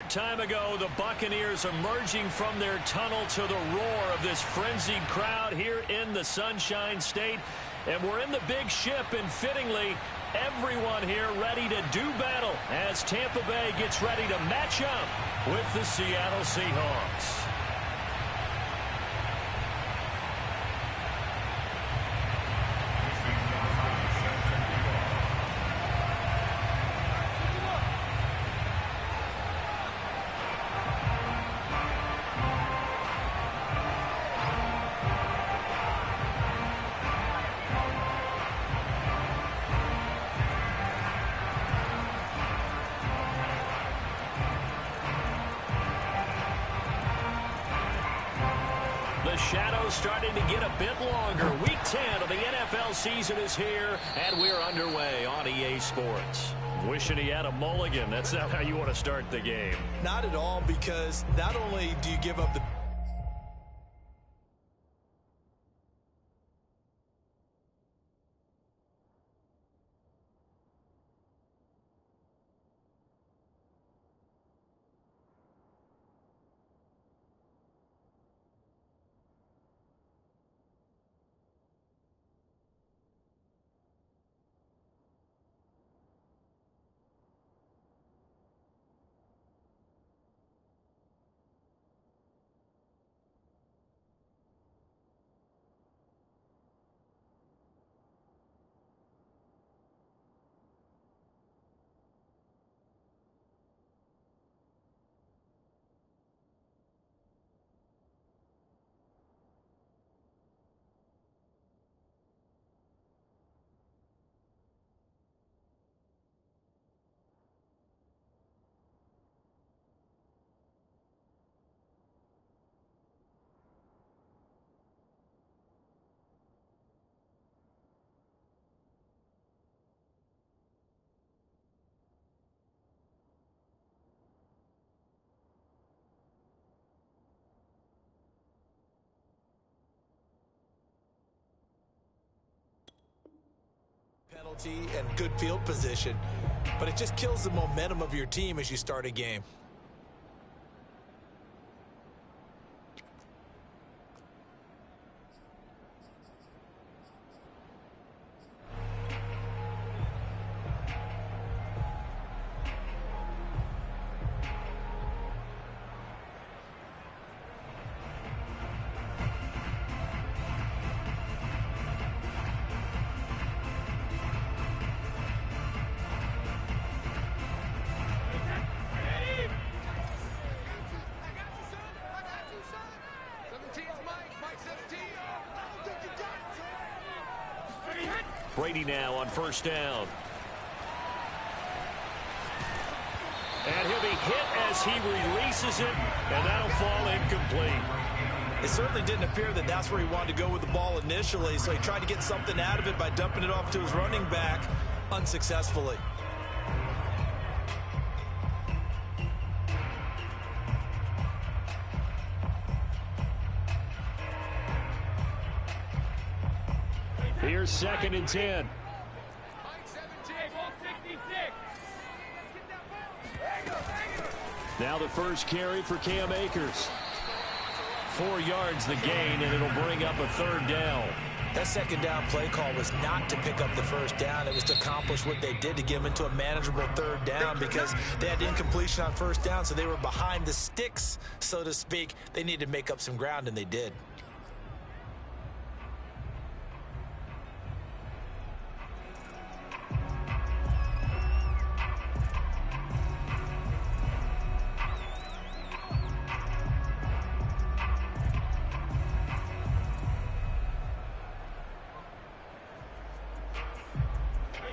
short time ago, the Buccaneers emerging from their tunnel to the roar of this frenzied crowd here in the Sunshine State. And we're in the big ship, and fittingly, everyone here ready to do battle as Tampa Bay gets ready to match up with the Seattle Seahawks. Shadows starting to get a bit longer. Week 10 of the NFL season is here, and we're underway on EA Sports. Wishing he had a mulligan. That's not how you want to start the game. Not at all, because not only do you give up the... penalty and good field position, but it just kills the momentum of your team as you start a game. Brady now on first down. And he'll be hit as he releases it, and that'll fall incomplete. It certainly didn't appear that that's where he wanted to go with the ball initially, so he tried to get something out of it by dumping it off to his running back unsuccessfully. Here's 2nd and 10. Now the first carry for Cam Akers. 4 yards the gain, and it'll bring up a 3rd down. That 2nd down play call was not to pick up the 1st down. It was to accomplish what they did, to get them into a manageable 3rd down, because they had incompletion on 1st down, so they were behind the sticks, so to speak. They needed to make up some ground, and they did.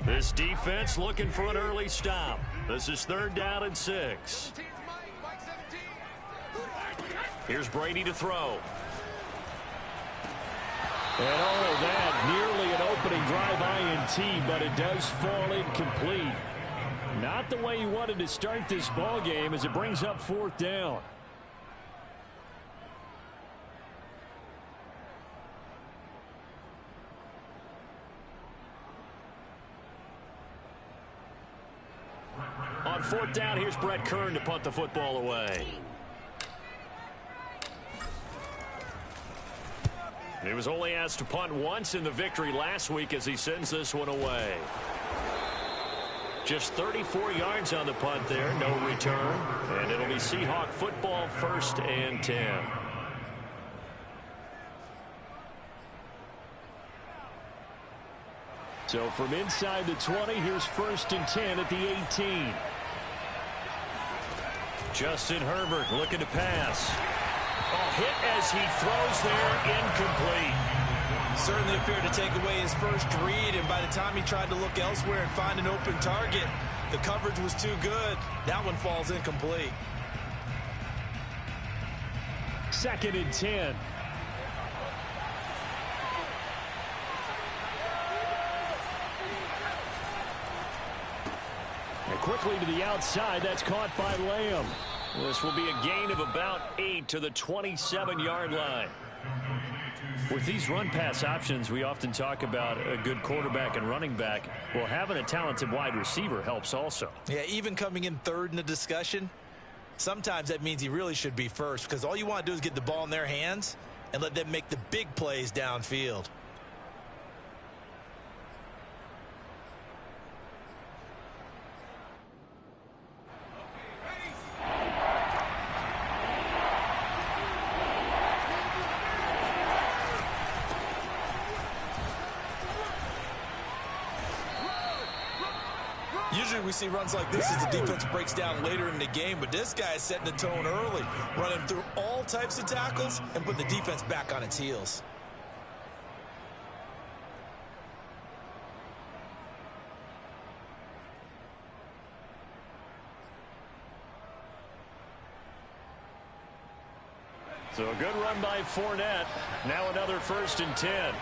This defense looking for an early stop. This is 3rd down and 6. Here's Brady to throw. And oh, that nearly an opening drive INT, but it does fall incomplete. Not the way you wanted to start this ball game as it brings up 4th down. On 4th down, here's Brett Kern to punt the football away. He was only asked to punt once in the victory last week as he sends this one away. Just 34 yards on the punt there, no return. And it'll be Seahawk football, 1st and 10. So from inside the 20, here's 1st and 10 at the 18. Justin Herbert looking to pass. Hit as he throws there, incomplete. Certainly appeared to take away his first read, and by the time he tried to look elsewhere and find an open target, the coverage was too good. That one falls incomplete. 2nd and 10. And quickly to the outside, that's caught by Lamb. This will be a gain of about 8 to the 27-yard line. With these run-pass options, we often talk about a good quarterback and running back. Well, having a talented wide receiver helps also. Yeah, even coming in 3rd in the discussion, sometimes that means he really should be 1st, because all you want to do is get the ball in their hands and let them make the big plays downfield. Usually we see runs like this as the defense breaks down later in the game, but this guy is setting the tone early, running through all types of tackles and putting the defense back on its heels. So a good run by Fournette. Now another 1st and 10.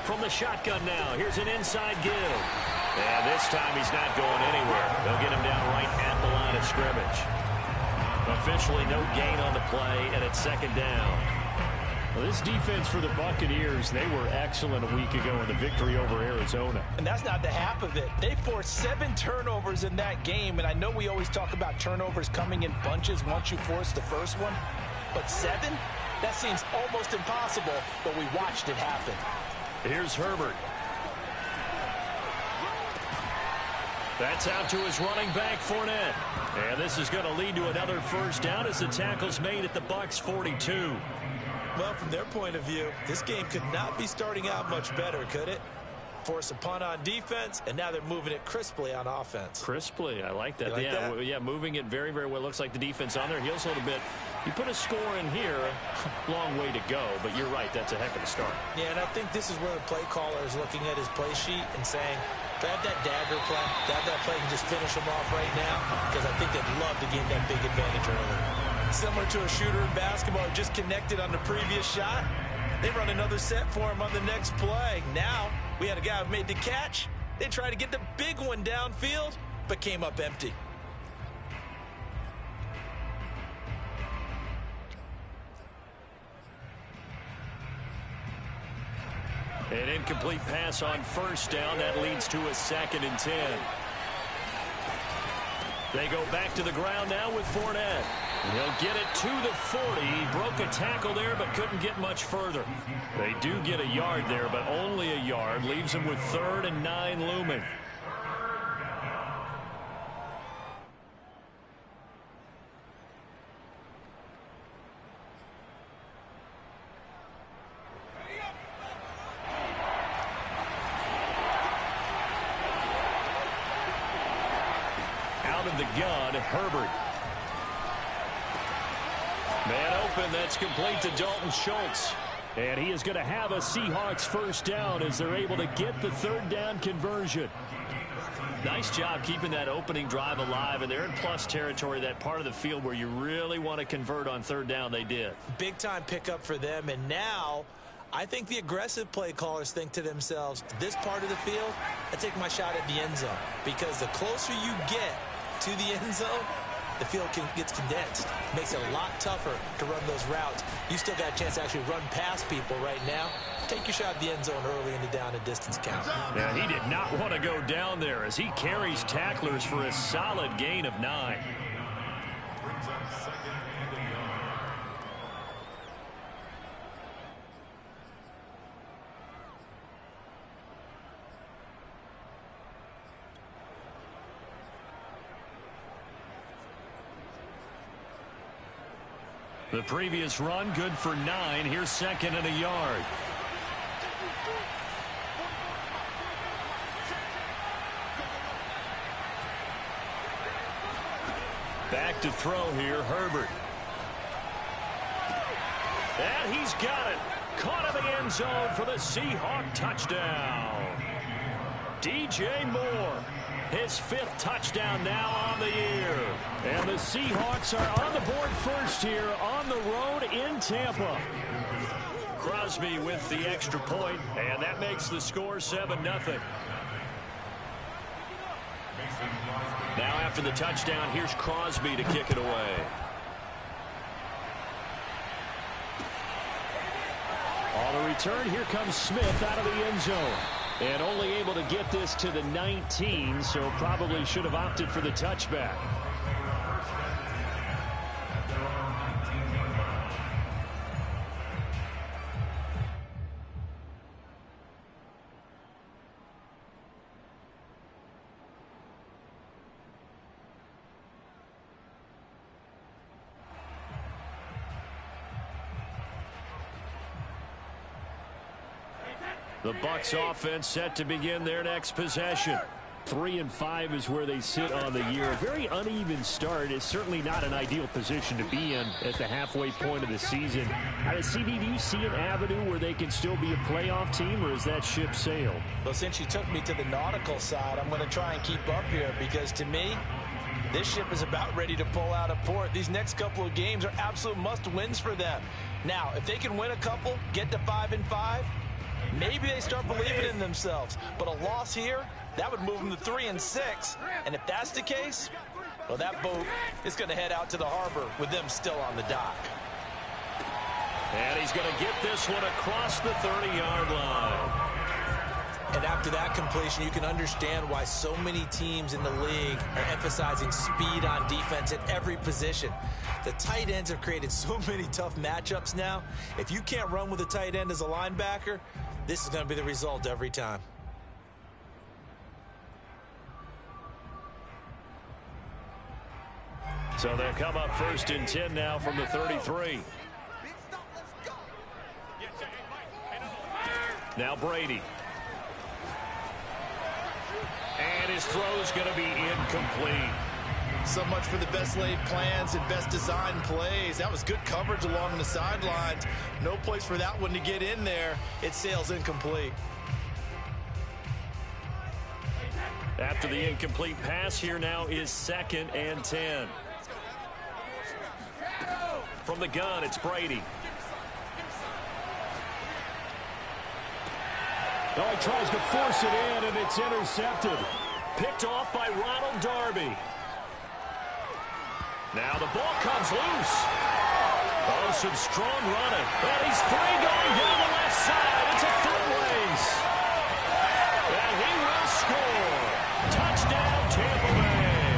From the shotgun now, here's an inside give. And this time he's not going anywhere. They'll get him down right at the line of scrimmage. Officially no gain on the play, and it's 2nd down. Well, this defense for the Buccaneers, they were excellent a week ago in the victory over Arizona. And that's not the half of it. They forced 7 turnovers in that game, and I know we always talk about turnovers coming in bunches once you force the first one, but 7? That seems almost impossible, but we watched it happen. Here's Herbert. That's out to his running back, Fournette. And this is going to lead to another 1st down as the tackle's made at the Bucs 42. Well, from their point of view, this game could not be starting out much better, could it? Force a punt on defense, and now they're moving it crisply on offense. Crisply, I like that. You like that? Yeah, moving it very, very well. Looks like the defense on their heels a little bit. You put a score in here, long way to go, but you're right, that's a heck of a start. Yeah, and I think this is where the play caller is looking at his play sheet and saying, grab that dagger play, grab that play and just finish them off right now, because I think they'd love to gain that big advantage early. Similar to a shooter in basketball who just connected on the previous shot, they run another set for him on the next play. Now, we had a guy who made the catch. They tried to get the big one downfield, but came up empty. An incomplete pass on 1st down. That leads to a 2nd and 10. They go back to the ground now with Fournette. He'll get it to the 40. He broke a tackle there, but couldn't get much further. They do get a yard there, but only a yard. Leaves him with 3rd and 9 looming. Out of the gun, Herbert. Man open, that's complete to Dalton Schultz. And he is going to have a Seahawks 1st down as they're able to get the 3rd down conversion. Nice job keeping that opening drive alive, and they're in plus territory, that part of the field where you really want to convert on 3rd down. They did. Big time pickup for them, and now I think the aggressive play callers think to themselves, this part of the field, I take my shot at the end zone, because the closer you get to the end zone, the field gets condensed. Makes it a lot tougher to run those routes. You still got a chance to actually run past people right now. Take your shot at the end zone early in the down and distance count. Yeah, he did not want to go down there as he carries tacklers for a solid gain of 9. The previous run, good for 9. Here's 2nd and a yard. Back to throw here, Herbert. And he's got it. Caught in the end zone for the Seahawk touchdown. DJ Moore. His 5th touchdown now on the year. And the Seahawks are on the board first here on the road in Tampa. Crosby with the extra point, and that makes the score 7-0. Now after the touchdown, here's Crosby to kick it away. On the return, here comes Smith out of the end zone. And only able to get this to the 19, so probably should have opted for the touchback. The Bucs offense set to begin their next possession. 3-5 is where they sit on the year. A very uneven start is certainly not an ideal position to be in at the halfway point of the season. CD, do you see an avenue where they can still be a playoff team, or is that ship sailed? Well, since you took me to the nautical side, I'm going to try and keep up here because to me, this ship is about ready to pull out of port. These next couple of games are absolute must-wins for them. Now, if they can win a couple, get to 5-5, maybe they start believing in themselves. But a loss here, that would move them to 3-6. And if that's the case, well, that boat is going to head out to the harbor with them still on the dock. And he's going to get this one across the 30-yard line. And after that completion, you can understand why so many teams in the league are emphasizing speed on defense at every position. The tight ends have created so many tough matchups now. If you can't run with a tight end as a linebacker, this is going to be the result every time. So they'll come up 1st and 10 now from the 33. Now Brady. And his throw's going to be incomplete. So much for the best laid plans and best design plays. That was good coverage along the sidelines. No place for that one to get in there. It sails incomplete. After the incomplete pass, here now is 2nd and 10. From the gun, it's Brady. Oh, he tries to force it in, and it's intercepted. Picked off by Ronald Darby. Now the ball comes loose. Oh, some strong running. And he's free going down the left side. It's a foot race. And he will score. Touchdown, Tampa Bay.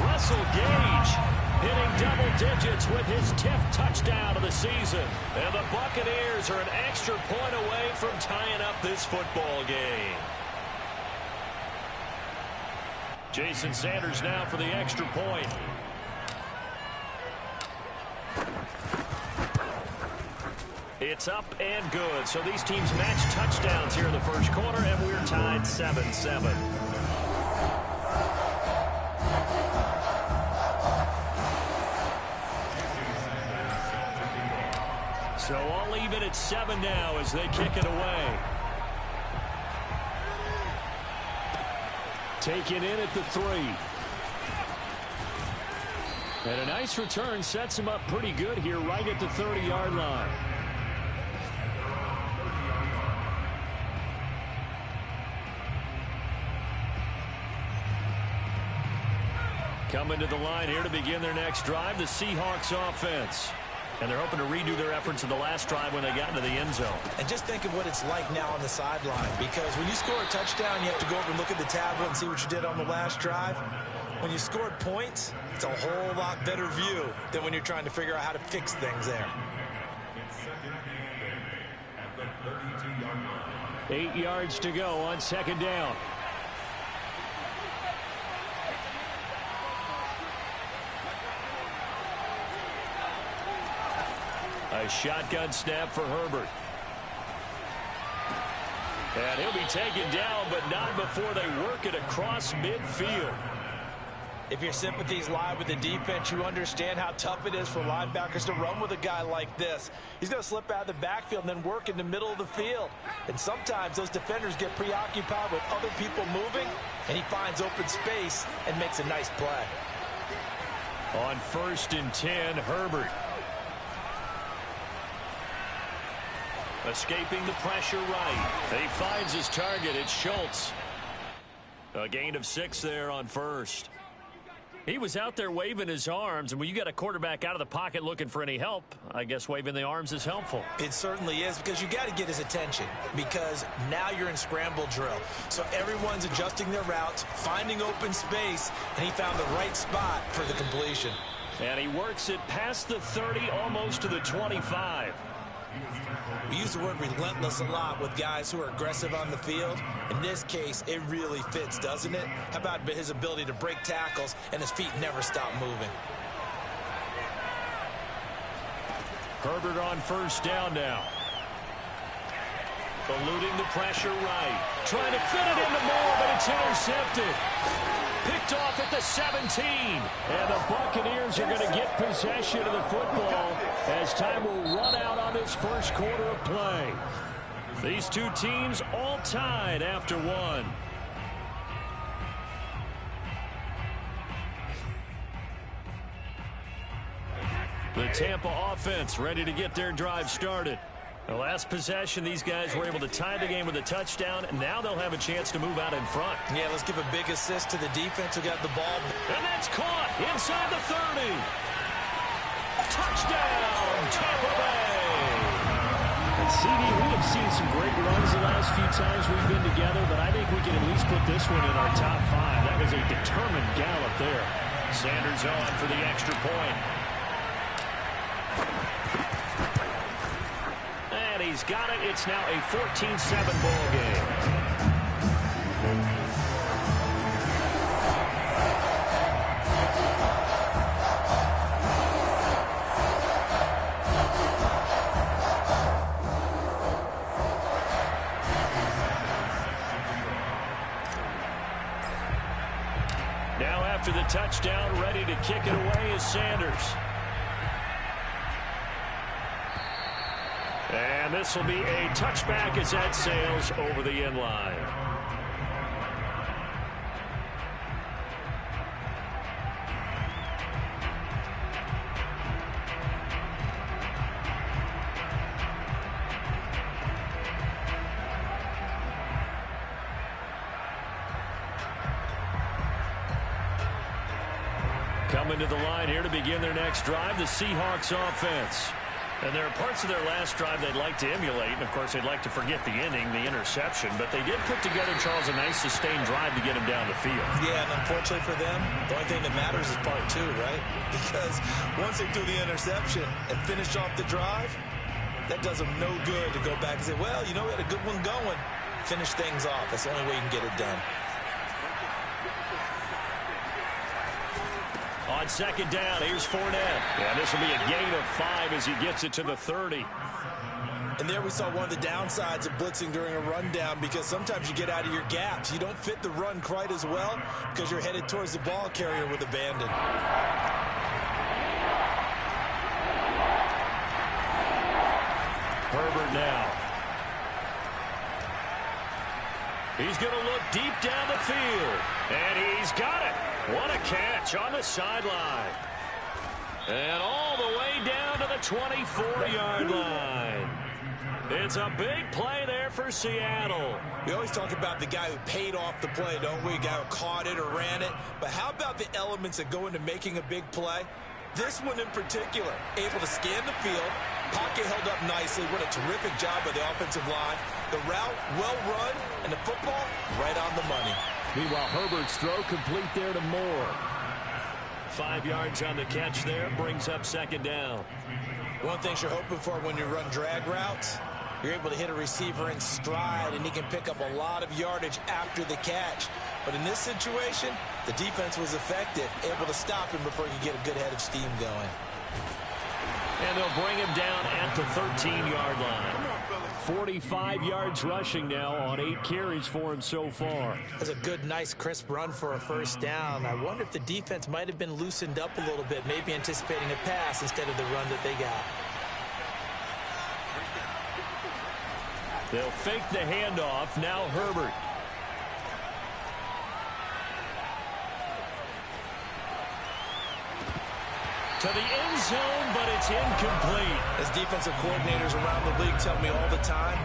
Russell Gage hitting double digits with his 10th touchdown of the season. And the Buccaneers are an extra point away from tying up this football game. Jason Sanders now for the extra point. It's up and good. So these teams match touchdowns here in the first quarter, and we're tied 7-7. So all even at 7 now as they kick it away. Taken in at the 3. And a nice return sets him up pretty good here right at the 30-yard line. Coming to the line here to begin their next drive, the Seahawks offense. And they're hoping to redo their efforts in the last drive when they got into the end zone. And just think of what it's like now on the sideline, because when you score a touchdown, you have to go over and look at the tablet and see what you did on the last drive. When you scored points, it's a whole lot better view than when you're trying to figure out how to fix things there. 8 yards to go on second down. A shotgun snap for Herbert. And he'll be taken down, but not before they work it across midfield. If your sympathies lie with the defense, you understand how tough it is for linebackers to run with a guy like this. He's going to slip out of the backfield and then work in the middle of the field. And sometimes those defenders get preoccupied with other people moving, and he finds open space and makes a nice play. On 1st and 10, Herbert. Escaping the pressure right. He finds his target. It's Schultz. A gain of 6 there on 1st. He was out there waving his arms, and when you got a quarterback out of the pocket looking for any help, I guess waving the arms is helpful. It certainly is, because you got to get his attention, because now you're in scramble drill. So everyone's adjusting their routes, finding open space, and he found the right spot for the completion. And he works it past the 30, almost to the 25. We use the word relentless a lot with guys who are aggressive on the field. In this case, it really fits, doesn't it? How about his ability to break tackles and his feet never stop moving? Herbert on 1st down now. Eluding the pressure right. Trying to fit it into Moore, but it's intercepted. Picked off at the 17. And the Buccaneers are going to get possession of the football as time will run out on this first quarter of play. These two teams all tied after one. The Tampa offense ready to get their drive started. The last possession, these guys were able to tie the game with a touchdown, and now they'll have a chance to move out in front. Yeah, let's give a big assist to the defense who got the ball. And that's caught inside the 30. Touchdown, Tampa Bay. And CD, we have seen some great runs the last few times we've been together, but I think we can at least put this one in our top 5. That was a determined gallop there. Sanders on for the extra point. And he's got it. It's now a 14-7 ball game. Now after the touchdown, ready to kick it away is Sanders. And this will be a touchback as that sails over the end line. Coming to the line here to begin their next drive, the Seahawks offense. And there are parts of their last drive they'd like to emulate, and of course they'd like to forget the inning, the interception, but they did put together, Charles, a nice sustained drive to get him down the field. Yeah, and unfortunately for them, the only thing that matters is part 2, right? Because once they do the interception and finish off the drive, that does them no good to go back and say, well, you know, we had a good one going. Finish things off. That's the only way you can get it done. On second down, here's Fournette. And this will be a gain of 5 as he gets it to the 30. And there we saw one of the downsides of blitzing during a rundown, because sometimes you get out of your gaps. You don't fit the run quite as well because you're headed towards the ball carrier with abandon. Herbert now. He's going to look deep down the field. And he's got it. What a catch on the sideline. And all the way down to the 24-yard line. It's a big play there for Seattle. We always talk about the guy who paid off the play, don't we? A guy who caught it or ran it. But how about the elements that go into making a big play? This one in particular, able to scan the field. Pocket held up nicely. What a terrific job by the offensive line. The route, well run, and the football, right on the money. Meanwhile, Herbert's throw complete there to Moore. 5 yards on the catch there, brings up second down. One thing you're hoping for when you run drag routes, you're able to hit a receiver in stride, and he can pick up a lot of yardage after the catch. But in this situation, the defense was effective, able to stop him before he could get a good head of steam going. And they'll bring him down at the 13-yard line. 45 yards rushing now on 8 carries for him so far. That's a good, nice, crisp run for a first down. I wonder if the defense might have been loosened up a little bit, maybe anticipating a pass instead of the run that they got. They'll fake the handoff. Now Herbert. To the end zone, but it's incomplete. As defensive coordinators around the league tell me all the time,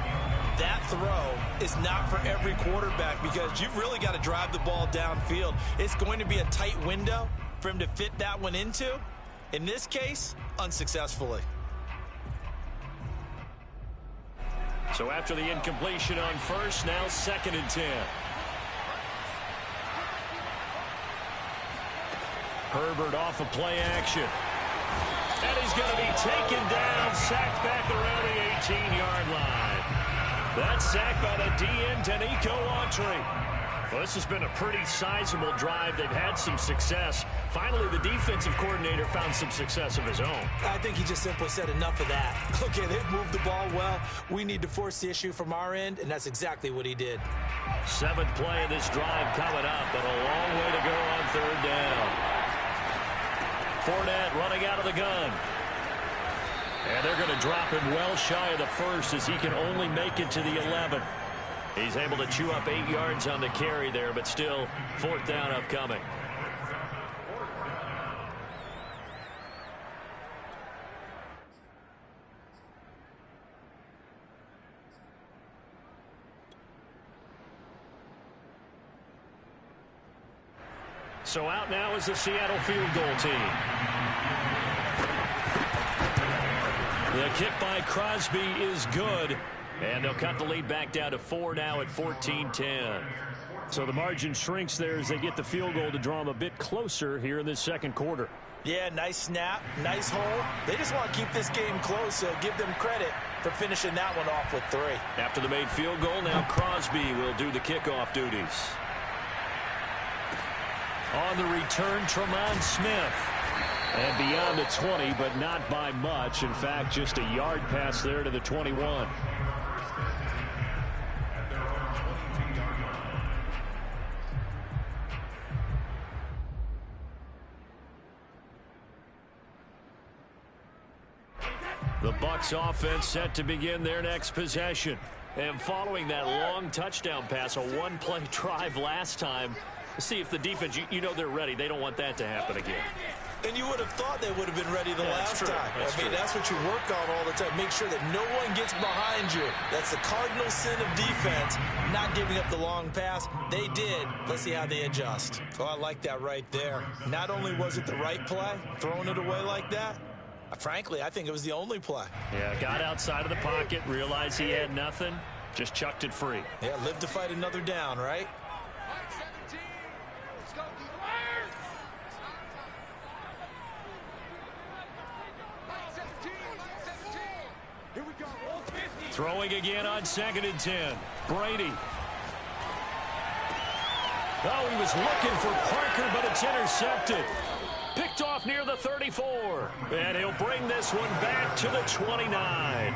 that throw is not for every quarterback because you've really got to drive the ball downfield. It's going to be a tight window for him to fit that one into. In this case, unsuccessfully. So after the incompletion on first, now 2nd and 10. Herbert off of play action. And he's going to be taken down, sacked back around the 18-yard line. That's sacked by the DN, Danico Autry. Well, this has been a pretty sizable drive. They've had some success. Finally, the defensive coordinator found some success of his own. I think he just simply said enough of that. Okay, they've moved the ball well. We need to force the issue from our end, and that's exactly what he did. 7th play of this drive coming up, but a long way to go on 3rd down. Fournette running out of the gun. And they're going to drop him well shy of the first as he can only make it to the 11. He's able to chew up 8 yards on the carry there, but still 4th down upcoming. So out now is the Seattle field goal team. The kick by Crosby is good. And they'll cut the lead back down to 4 now at 14-10. So the margin shrinks there as they get the field goal to draw them a bit closer here in this 2nd quarter. Yeah, nice snap, nice hole. They just want to keep this game close, so give them credit for finishing that one off with 3. After the made field goal, now Crosby will do the kickoff duties. On the return, Tremont Smith. And beyond the 20, but not by much. In fact, just a yard pass there to the 21. The Bucs offense set to begin their next possession. And following that long touchdown pass, a one-play drive last time, see if the defense, you know they're ready. They don't want that to happen again. And you would have thought they would have been ready the last time. That's what you work on all the time. Make sure that no one gets behind you. That's the cardinal sin of defense, not giving up the long pass. They did. Let's see how they adjust. Oh, I like that right there. Not only was it the right play, throwing it away like that, frankly, I think it was the only play. Yeah, got outside of the pocket, realized he had nothing, just chucked it free. Yeah, live to fight another down, right? Throwing again on 2nd and 10. Brady. Oh, he was looking for Parker, but it's intercepted. Picked off near the 34. And he'll bring this one back to the 29.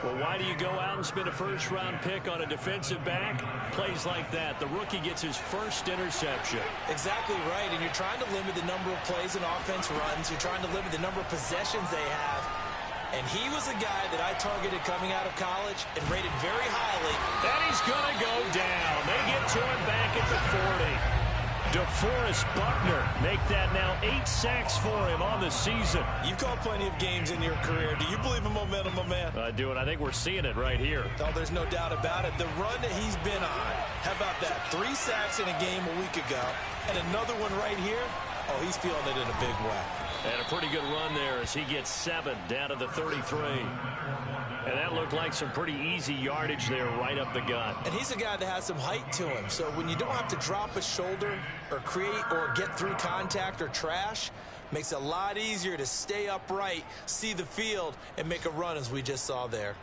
Well, why do you go out and spend a first-round pick on a defensive back? Plays like that. The rookie gets his first interception. Exactly right, and you're trying to limit the number of plays and offense runs. You're trying to limit the number of possessions they have. And he was a guy that I targeted coming out of college and rated very highly. And he's going to go down. They get to him back at the 40. DeForest Buckner make that now 8 sacks for him on the season. You've called plenty of games in your career. Do you believe in momentum, my man? I do, and I think we're seeing it right here. Oh, there's no doubt about it. The run that he's been on, how about that? 3 sacks in a game a week ago, and another one right here. Oh, he's feeling it in a big way. And a pretty good run there as he gets 7 down to the 33. And that looked like some pretty easy yardage there right up the gut. And he's a guy that has some height to him. So when you don't have to drop a shoulder or create or get through contact or trash, makes it a lot easier to stay upright, see the field, and make a run as we just saw there.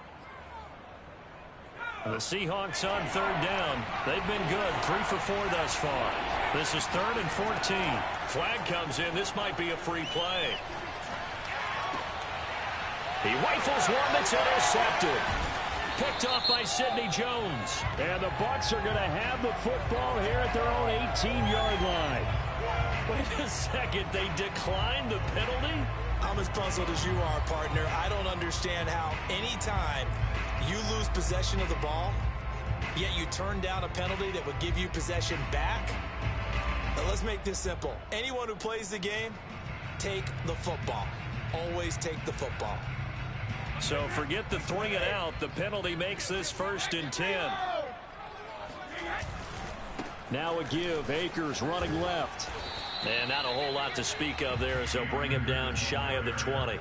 The Seahawks on 3rd down. They've been good. 3 for 4 thus far. This is 3rd and 14. Flag comes in. This might be a free play. He rifles one that's intercepted. Picked off by Sidney Jones. And the Bucs are going to have the football here at their own 18-yard line. Wait a second. They declined the penalty? I'm as puzzled as you are, partner. I don't understand how any time you lose possession of the ball, yet you turn down a penalty that would give you possession back. Now let's make this simple. Anyone who plays the game, take the football. Always take the football. So forget the 3 and out. The penalty makes this 1st and 10. Now a give. Akers running left. And not a whole lot to speak of there as they'll bring him down shy of the 20.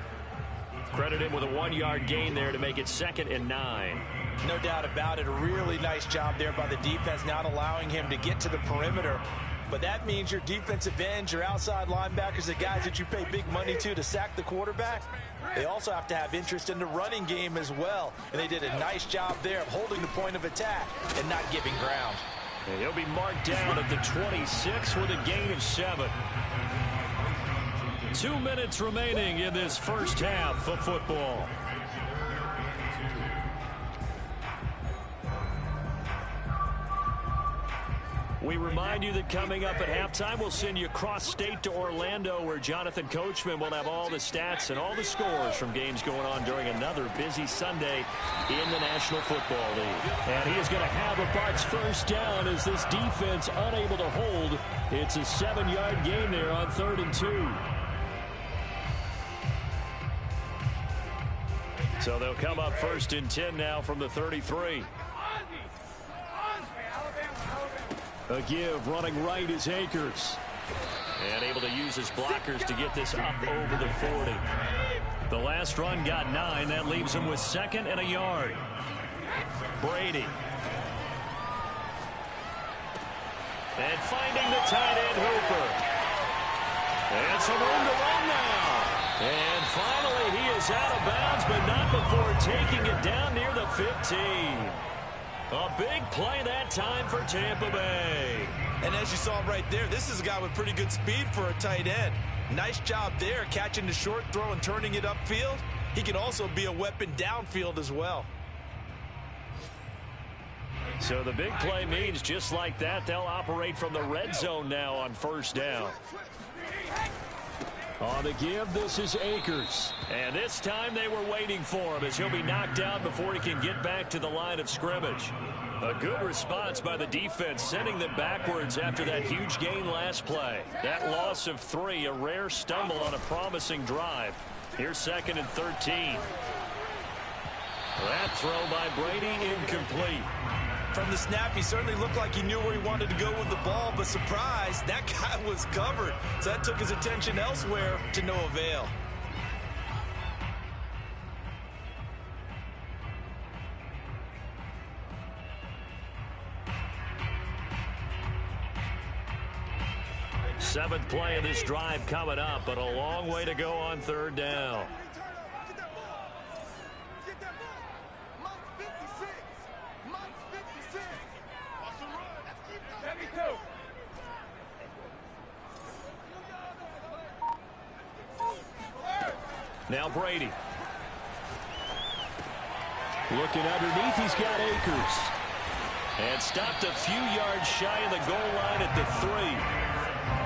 Credit him with a 1-yard gain there to make it 2nd and 9. No doubt about it. A really nice job there by the defense, not allowing him to get to the perimeter. But that means your defensive ends, your outside linebackers, the guys that you pay big money to sack the quarterback, they also have to have interest in the running game as well. And they did a nice job there of holding the point of attack and not giving ground. And he'll be marked down at the 26 with a gain of 7. 2 minutes remaining in this first half of football. We remind you that coming up at halftime, we'll send you cross-state to Orlando, where Jonathan Coachman will have all the stats and all the scores from games going on during another busy Sunday in the National Football League. And he is going to have a Bucs 1st down as this defense unable to hold. It's a 7-yard gain there on 3rd and 2. So they'll come up 1st and 10 now from the 33. A give running right is Akers. And able to use his blockers to get this up over the 40. The last run got 9. That leaves him with 2nd and a yard. Brady. And finding the tight end Hooper. And some room to run now. And finally he is out of bounds, but not before taking it down near the 15. A big play that time for Tampa Bay. And as you saw right there, this is a guy with pretty good speed for a tight end. Nice job there, catching the short throw and turning it upfield. He can also be a weapon downfield as well. So the big play means just like that, they'll operate from the red zone now on 1st down. On the give, this is Akers. And this time they were waiting for him as he'll be knocked out before he can get back to the line of scrimmage. A good response by the defense, sending them backwards after that huge gain last play. That loss of 3, a rare stumble on a promising drive. Here's 2nd and 13. That throw by Brady incomplete. From the snap, he certainly looked like he knew where he wanted to go with the ball, but surprise, that guy was covered. So that took his attention elsewhere to no avail. Seventh play of this drive coming up, but a long way to go on 3rd down. Now Brady. Looking underneath, he's got Akers. And stopped a few yards shy of the goal line at the 3.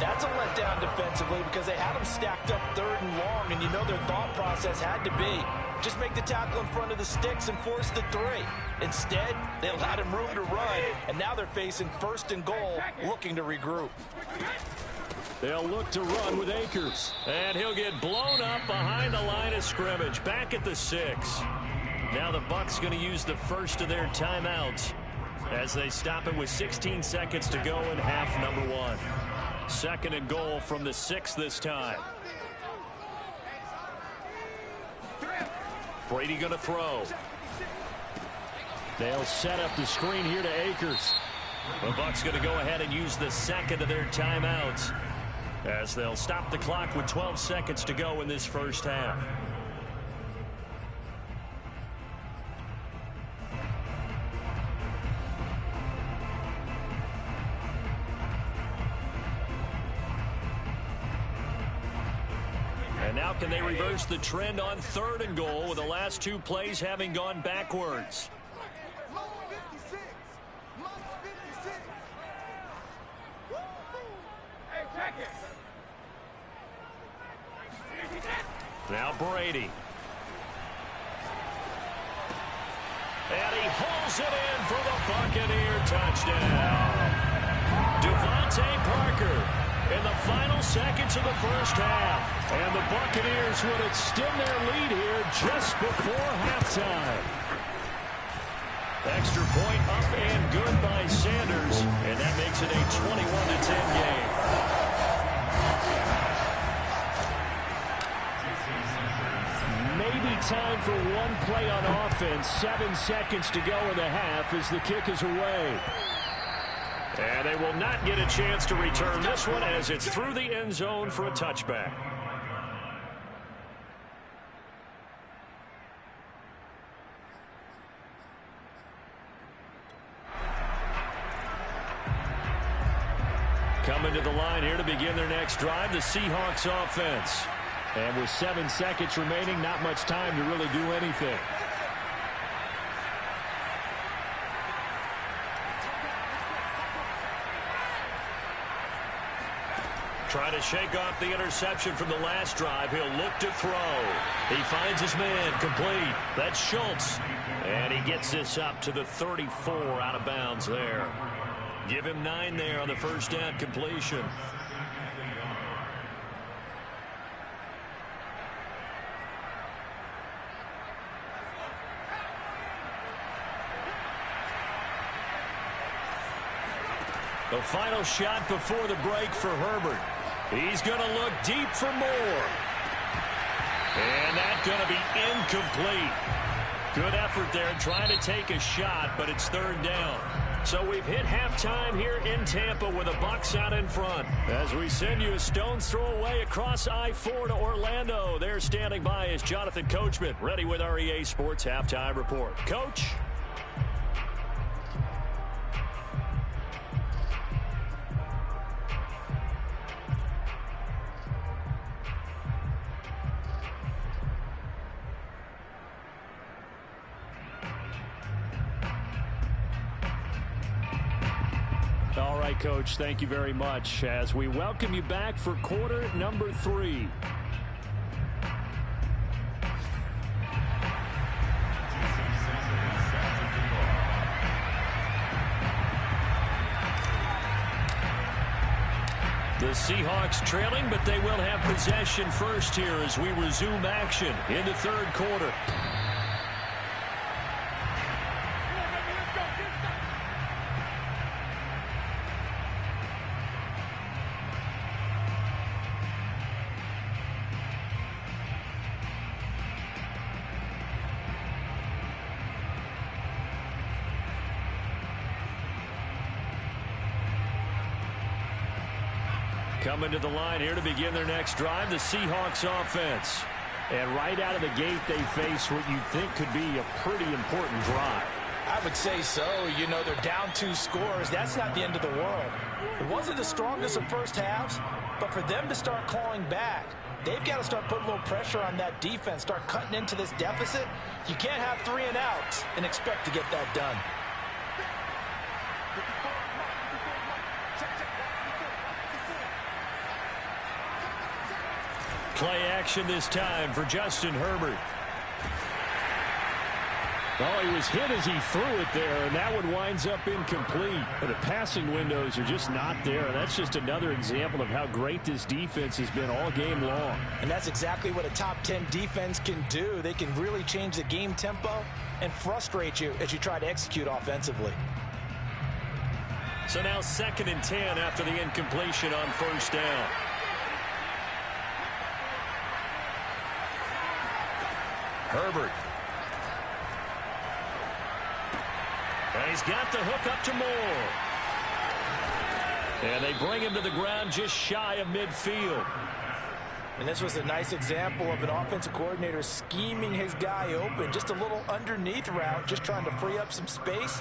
That's a letdown defensively because they had him stacked up 3rd and long, and you know their thought process had to be, Just make the tackle in front of the sticks and force the 3. Instead, they allowed him room to run, and now they're facing 1st and goal, looking to regroup. They'll look to run with Akers. And he'll get blown up behind the line of scrimmage, back at the 6. Now the Bucs going to use the first of their timeouts as they stop it with 16 seconds to go in half number 1. 2nd and goal from the 6 this time. Brady going to throw. They'll set up the screen here to Akers. The Bucs going to go ahead and use the 2nd of their timeouts as they'll stop the clock with 12 seconds to go in this first half. And now can they reverse the trend on 3rd and goal with the last 2 plays having gone backwards? Now Brady. And he hauls it in for the Buccaneer touchdown. Devontae Parker in the final seconds of the first half. And the Buccaneers would extend their lead here just before halftime. Extra point up and good by Sanders. And that makes it a 21-10 game. Maybe time for one play on offense. 7 seconds to go in the half as the kick is away. And they will not get a chance to return this one as it's through the end zone for a touchback. Coming to the line here to begin their next drive, the Seahawks offense. And with 7 seconds remaining, not much time to really do anything. Trying to shake off the interception from the last drive. He'll look to throw. He finds his man complete. That's Schultz. And he gets this up to the 34 out of bounds there. Give him 9 there on the first down completion. The final shot before the break for Herbert. He's going to look deep for more. And that's going to be incomplete. Good effort there trying to take a shot, but it's 3rd down. So we've hit halftime here in Tampa with the Bucs out in front. As we send you a stone's throw away across I-4 to Orlando. There standing by is Jonathan Coachman, ready with our EA Sports Halftime Report. Coach? All right, Coach, thank you very much as we welcome you back for quarter number 3. The Seahawks trailing, but they will have possession first here as we resume action in the 3rd quarter. Coming to the line here to begin their next drive, the Seahawks offense. And right out of the gate, they face what you think could be a pretty important drive. I would say so. You know, they're down 2 scores. That's not the end of the world. It wasn't the strongest of first halves, but for them to start clawing back, they've got to start putting a little pressure on that defense, start cutting into this deficit. You can't have 3 and outs and expect to get that done. Play action this time for Justin Herbert. Oh, he was hit as he threw it there, and that one winds up incomplete. But the passing windows are just not there. That's just another example of how great this defense has been all game long. And that's exactly what a top 10 defense can do. They can really change the game tempo and frustrate you as you try to execute offensively. So now 2nd and 10 after the incompletion on 1st down. Herbert. And he's got the hook up to Moore. And they bring him to the ground just shy of midfield. And this was a nice example of an offensive coordinator scheming his guy open. Just a little underneath route, just trying to free up some space.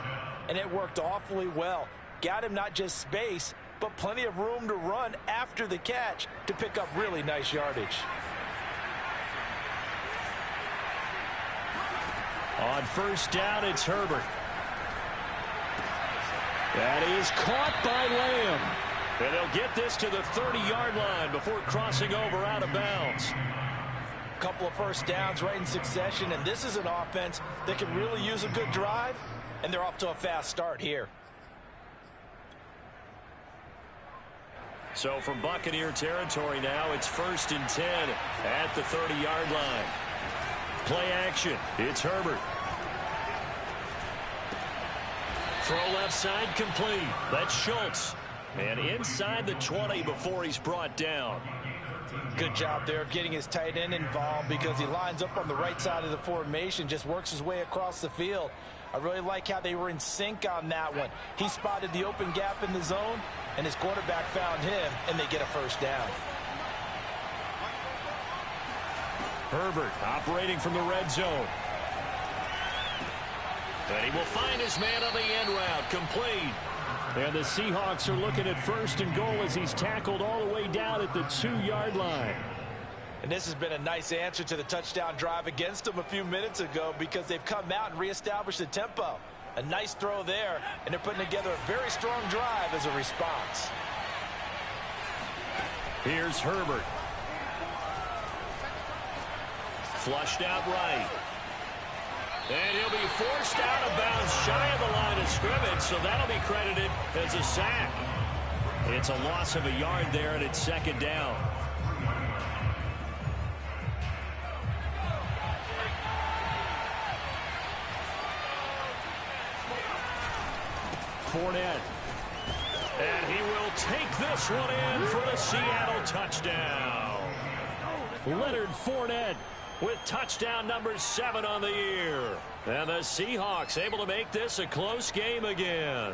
And it worked awfully well. Got him not just space, but plenty of room to run after the catch to pick up really nice yardage. On 1st down, it's Herbert. That is caught by Lamb. And they'll get this to the 30-yard line before crossing over out of bounds. A couple of 1st downs right in succession, and this is an offense that can really use a good drive, and they're off to a fast start here. So from Buccaneer territory now, it's 1st and 10 at the 30-yard line. Play action. It's Herbert. Throw left side complete. That's Schultz. And inside the 20 before he's brought down. Good job there of getting his tight end involved because he lines up on the right side of the formation, just works his way across the field. I really like how they were in sync on that one. He spotted the open gap in the zone, and his quarterback found him, and they get a 1st down. Herbert operating from the red zone. And he will find his man on the end route, complete. And the Seahawks are looking at 1st and goal as he's tackled all the way down at the 2-yard line. And this has been a nice answer to the touchdown drive against them a few minutes ago because they've come out and reestablished the tempo. A nice throw there, and they're putting together a very strong drive as a response. Here's Herbert. Flushed out right. And he'll be forced out of bounds shy of the line of scrimmage, so that'll be credited as a sack. It's a loss of a yard there, and it's 2nd down. Fournette. And he will take this one in for the Seattle touchdown. Leonard Fournette with touchdown number 7 on the year. And the Seahawks able to make this a close game again.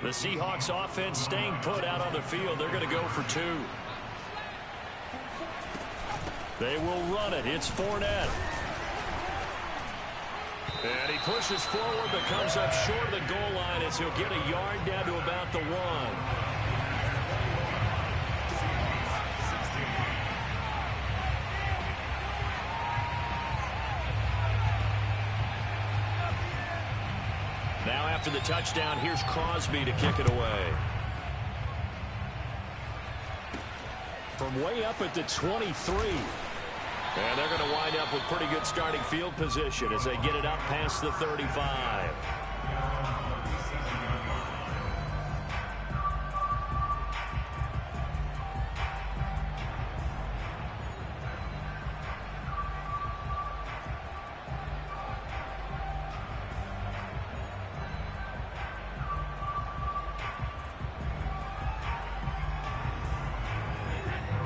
The Seahawks offense staying put out on the field. They're going to go for 2. They will run it. It's Fournette. And he pushes forward but comes up short of the goal line as he'll get a yard down to about the 1. Now after the touchdown, here's Crosby to kick it away. From way up at the 23. And they're going to wind up with pretty good starting field position as they get it up past the 35.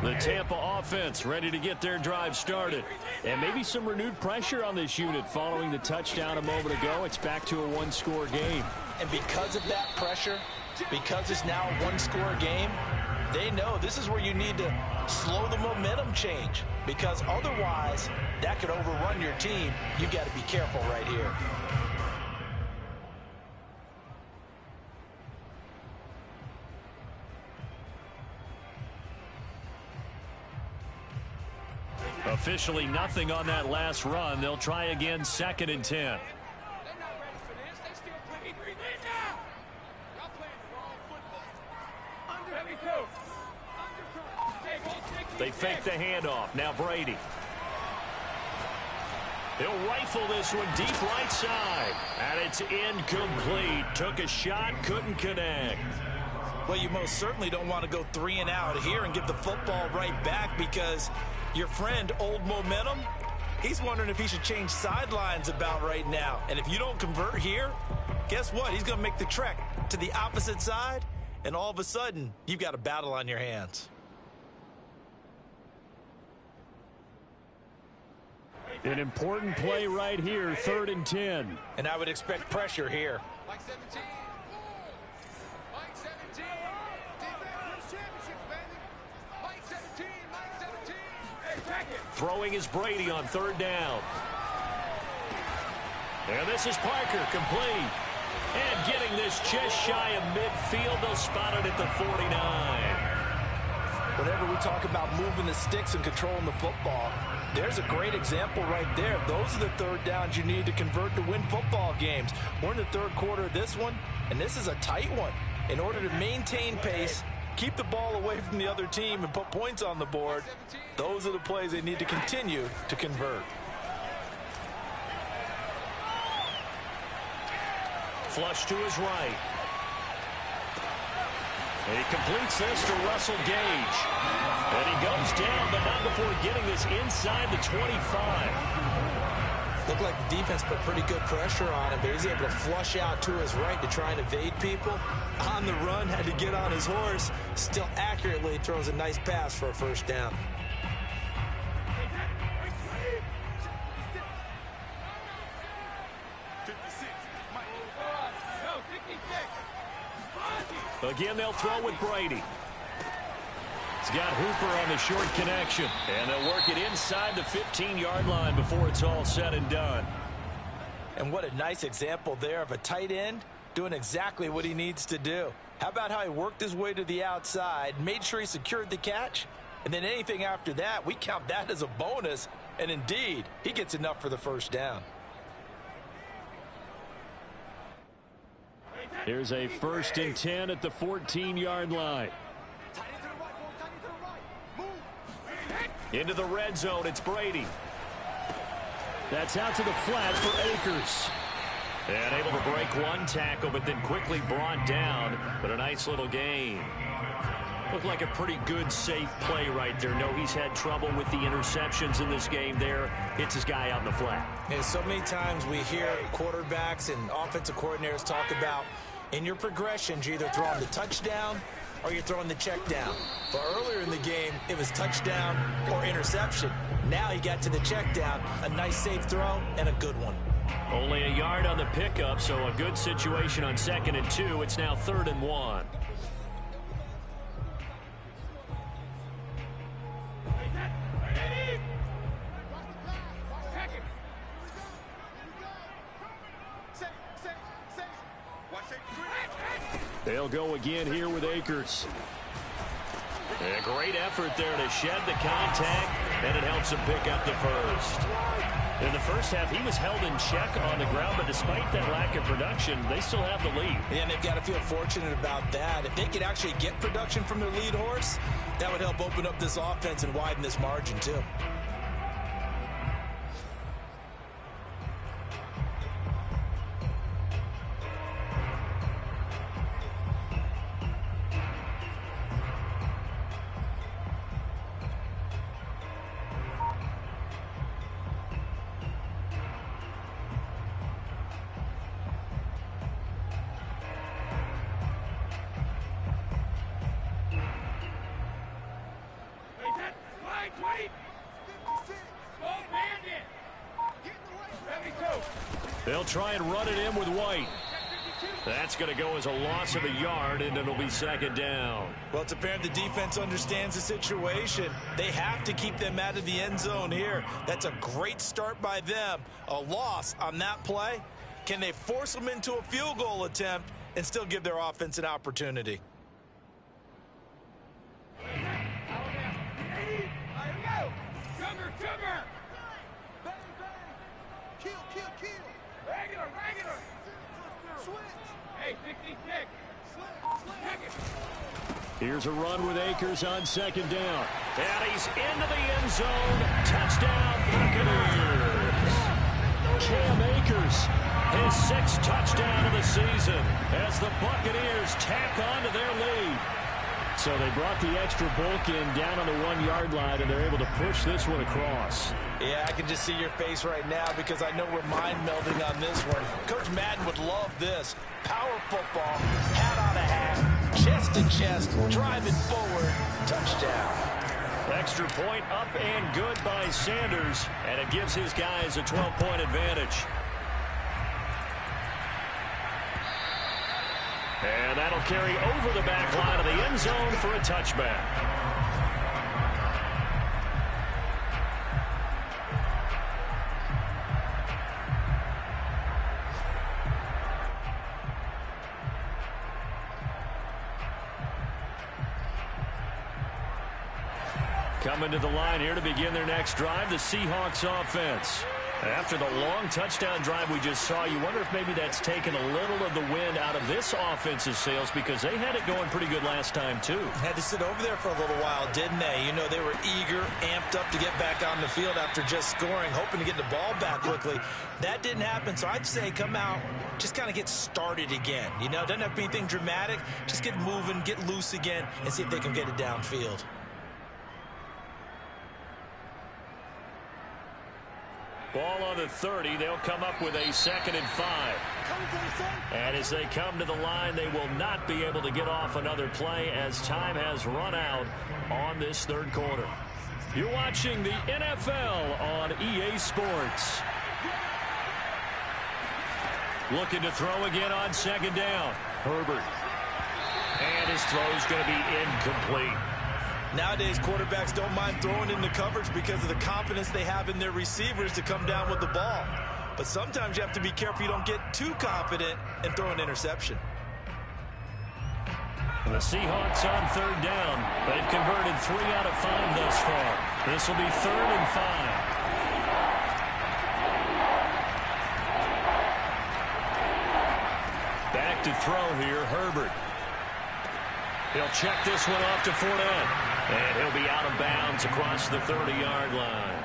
The Tampa offense ready to get their drive started. And maybe some renewed pressure on this unit following the touchdown a moment ago. It's back to a 1-score game. And because of that pressure, because it's now a 1-score game, they know this is where you need to slow the momentum change. Because otherwise, that could overrun your team. You've got to be careful right here. Officially nothing on that last run. They'll try again 2nd and 10. They fake the handoff. Now Brady. He'll rifle this one deep right side. And it's incomplete. Took a shot, couldn't connect. Well, you most certainly don't want to go 3 and out here and give the football right back, because your friend, Old Momentum, he's wondering if he should change sidelines about right now. And if you don't convert here, guess what? He's going to make the trek to the opposite side, and all of a sudden, you've got a battle on your hands. An important play right here, 3rd and 10. And I would expect pressure here. Mike 17. Mike 17. Defense championships, baby. Mike 17. Mike 17. Hey, back it. Throwing is Brady on 3rd down. And this is Parker, complete. And getting this just shy of midfield. They'll spot it at the 49. Whenever we talk about moving the sticks and controlling the football, there's a great example right there. Those are the 3rd downs you need to convert to win football games. We're in the 3rd quarter of this one, and this is a tight one. In order to maintain pace, keep the ball away from the other team, and put points on the board, those are the plays they need to continue to convert. Flush to his right. And he completes this to Russell Gage. And he goes down, but not before getting this inside the 25. Looked like the defense put pretty good pressure on him, but he's able to flush out to his right to try and evade people. On the run, had to get on his horse. Still accurately throws a nice pass for a 1st down. Again, they'll throw with Brady. He's got Hooper on the short connection. And they'll work it inside the 15-yard line before it's all said and done. And what a nice example there of a tight end doing exactly what he needs to do. How about how he worked his way to the outside, made sure he secured the catch, and then anything after that, we count that as a bonus. And indeed, he gets enough for the 1st down. Here's a 1st and 10 at the 14-yard line. Into the red zone, it's Brady. That's out to the flat for Akers. And able to break one tackle, but then quickly brought down. But a nice little gain. Looked like a pretty good, safe play right there. No, he's had trouble with the interceptions in this game there. Hits his guy out in the flat. And so many times we hear quarterbacks and offensive coordinators talk about, in your progressions, you're either throwing the touchdown or you're throwing the check down. But earlier in the game, it was touchdown or interception. Now he got to the check down. A nice safe throw and a good one. Only a yard on the pickup, so a good situation on 2nd and 2. It's now 3rd and 1. They'll go again here with Akers. A great effort there to shed the contact, and it helps him pick up the 1st. In the 1st half, he was held in check on the ground, but despite that lack of production, they still have the lead. And they've got to feel fortunate about that. If they could actually get production from their lead horse, that would help open up this offense and widen this margin too. They'll try and run it in with White. That's going to go as a loss of a yard, and it'll be 2nd down. Well, it's apparent the defense understands the situation. They have to keep them out of the end zone here. That's a great start by them. A loss on that play. Can they force them into a field goal attempt and still give their offense an opportunity? Here's a run with Akers on second down. And he's into the end zone. Touchdown, Buccaneers. Cam Akers, his 6th touchdown of the season as the Buccaneers tack on to their lead. So they brought the extra bulk in down on the 1-yard line, and they're able to push this one across. Yeah, I can just see your face right now because I know we're mind melding on this one. Coach Madden would love this. Power football, hat on a hat, chest to chest, driving forward, touchdown. Extra point up and good by Sanders, and it gives his guys a 12-point advantage. And that'll carry over the back line of the end zone for a touchback. Coming to the line here to begin their next drive, the Seahawks offense. After the long touchdown drive we just saw, you wonder if maybe that's taken a little of the wind out of this offense's sails because they had it going pretty good last time, too. Had to sit over there for a little while, didn't they? You know, they were eager, amped up to get back on the field after just scoring, hoping to get the ball back quickly. That didn't happen, so I'd say come out, just kind of get started again. You know, doesn't have to be anything dramatic. Just get moving, get loose again, and see if they can get it downfield. Ball on the 30. They'll come up with a 2nd and 5. And as they come to the line, they will not be able to get off another play as time has run out on this 3rd quarter. You're watching the NFL on EA Sports. Looking to throw again on 2nd down. Herbert. And his throw's going to be incomplete. Nowadays, quarterbacks don't mind throwing into coverage because of the confidence they have in their receivers to come down with the ball. But sometimes you have to be careful you don't get too confident and throw an interception. The Seahawks on 3rd down. They've converted 3 out of 5 thus far. This will be 3rd and 5. Back to throw here, Herbert. He'll check this one off to Fournette. And he'll be out of bounds across the 30-yard line.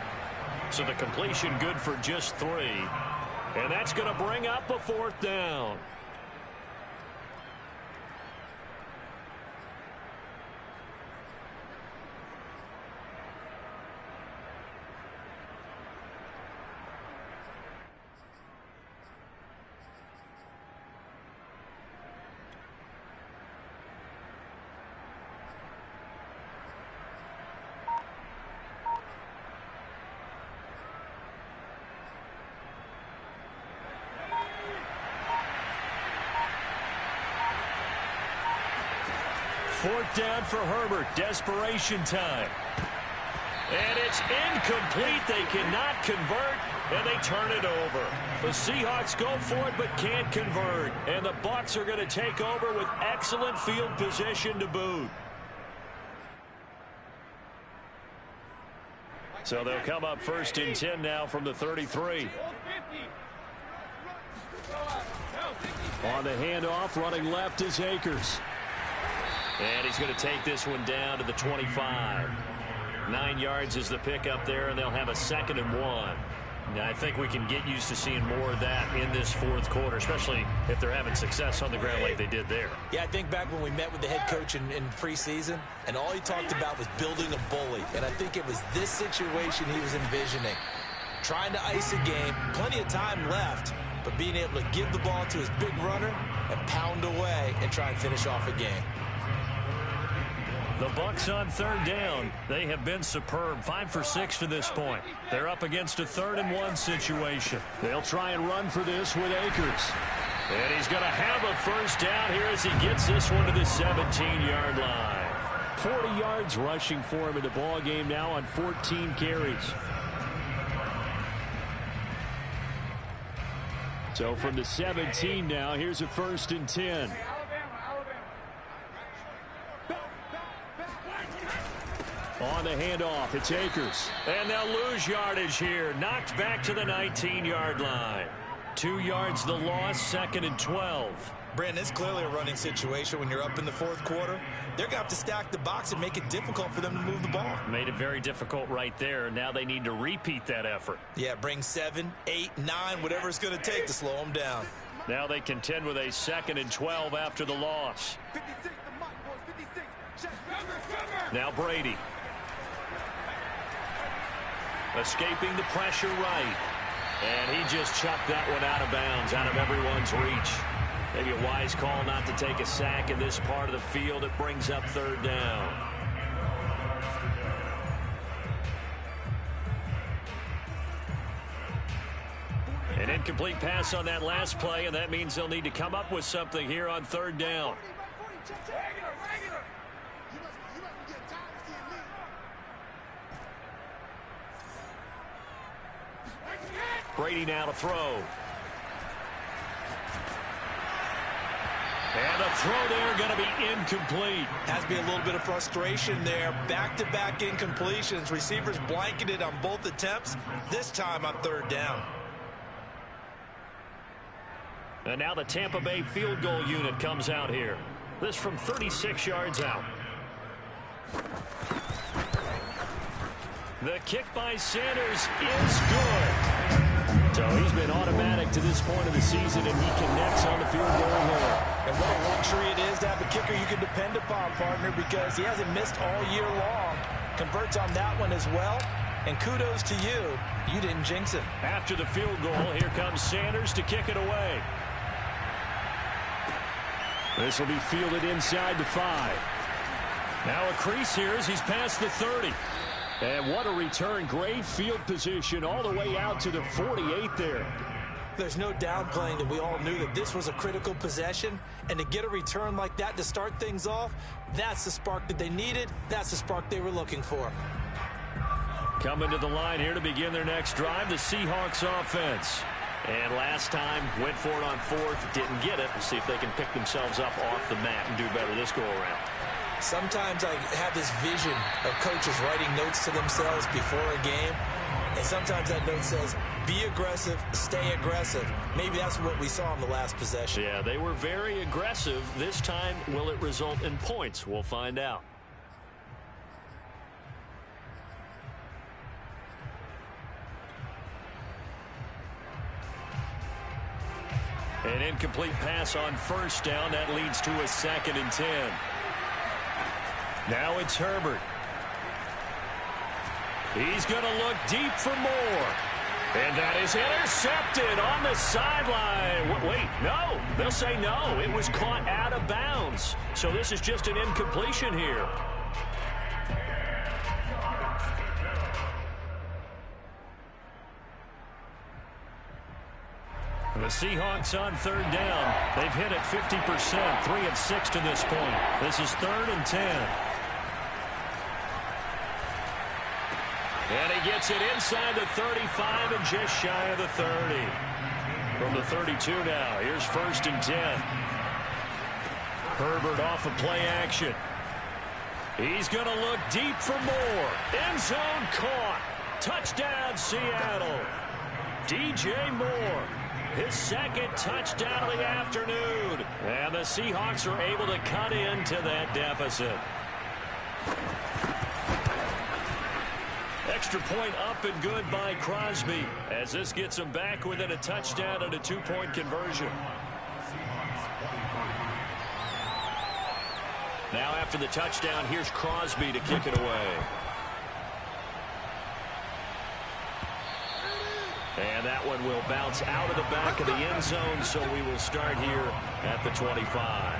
So the completion good for just 3. And that's going to bring up a 4th down. Fourth down for Herbert. Desperation time. And it's incomplete. They cannot convert, and they turn it over. The Seahawks go for it but can't convert. And the Bucs are going to take over with excellent field position to boot. So they'll come up 1st and 10 now from the 33. On the handoff, running left is Akers. And he's going to take this one down to the 25. 9 yards is the pickup there, and they'll have a 2nd and 1. Now, I think we can get used to seeing more of that in this 4th quarter, especially if they're having success on the ground like they did there. Yeah, I think back when we met with the head coach in preseason, and all he talked about was building a bully. And I think it was this situation he was envisioning. Trying to ice a game, plenty of time left, but being able to give the ball to his big runner and pound away and try and finish off a game. The Bucs on 3rd down. They have been superb. 5 for 6 to this point. They're up against a 3rd and 1 situation. They'll try and run for this with Akers. And he's going to have a 1st down here as he gets this one to the 17-yard line. 40 yards rushing for him in the ball game now on 14 carries. So from the 17 now, here's a 1st and 10. On the handoff, it's Akers. And they'll lose yardage here. Knocked back to the 19-yard line. 2 yards the loss, 2nd and 12. Brandon, it's clearly a running situation when you're up in the fourth quarter. They're going to have to stack the box and make it difficult for them to move the ball. Made it very difficult right there. Now they need to repeat that effort. Yeah, bring 7, 8, 9, whatever it's going to take to slow them down. Now they contend with a 2nd and 12 after the loss. 56, the mark, boys, 56. Check. Now Brady. Escaping the pressure right. And he just chucked that one out of bounds, out of everyone's reach. Maybe a wise call not to take a sack in this part of the field. It brings up 3rd down. An incomplete pass on that last play, and that means they'll need to come up with something here on 3rd down. Brady now to throw. And the throw there going to be incomplete. Has to be a little bit of frustration there. Back-to-back incompletions. Receivers blanketed on both attempts, this time on 3rd down. And now the Tampa Bay field goal unit comes out here. This from 36 yards out. The kick by Sanders is good. So he's been automatic to this point of the season, and he connects on the field goal here. And what a luxury it is to have a kicker you can depend upon, partner, because he hasn't missed all year long. Converts on that one as well. And kudos to you. You didn't jinx it. After the field goal, here comes Sanders to kick it away. This will be fielded inside the 5. Now a crease here as he's past the 30. And what a return. Great field position all the way out to the 48 there. There's no downplaying that we all knew that this was a critical possession. And to get a return like that to start things off, that's the spark that they needed. That's the spark they were looking for. Coming to the line here to begin their next drive, the Seahawks offense. And last time, went for it on 4th, didn't get it. We'll see if they can pick themselves up off the mat and do better this go-around. Sometimes I have this vision of coaches writing notes to themselves before a game. And sometimes that note says, be aggressive, stay aggressive. Maybe that's what we saw in the last possession. Yeah, they were very aggressive. This time, will it result in points? We'll find out. An incomplete pass on 1st down. That leads to a 2nd and 10. Now it's Herbert. He's going to look deep for more. And that is intercepted on the sideline. Wait, no. They'll say no. It was caught out of bounds. So this is just an incompletion here. The Seahawks on 3rd down. They've hit it 50%, 3 of 6 to this point. This is 3rd and 10. And he gets it inside the 35 and just shy of the 30. From the 32 now, here's 1st and 10. Herbert off of play action. He's going to look deep for more. End zone caught. Touchdown, Seattle. DJ Moore. His 2nd touchdown of the afternoon. And the Seahawks are able to cut into that deficit. Extra point up and good by Crosby, as this gets him back within a touchdown and a 2-point conversion. Now after the touchdown, here's Crosby to kick it away. And that one will bounce out of the back of the end zone, so we will start here at the 25.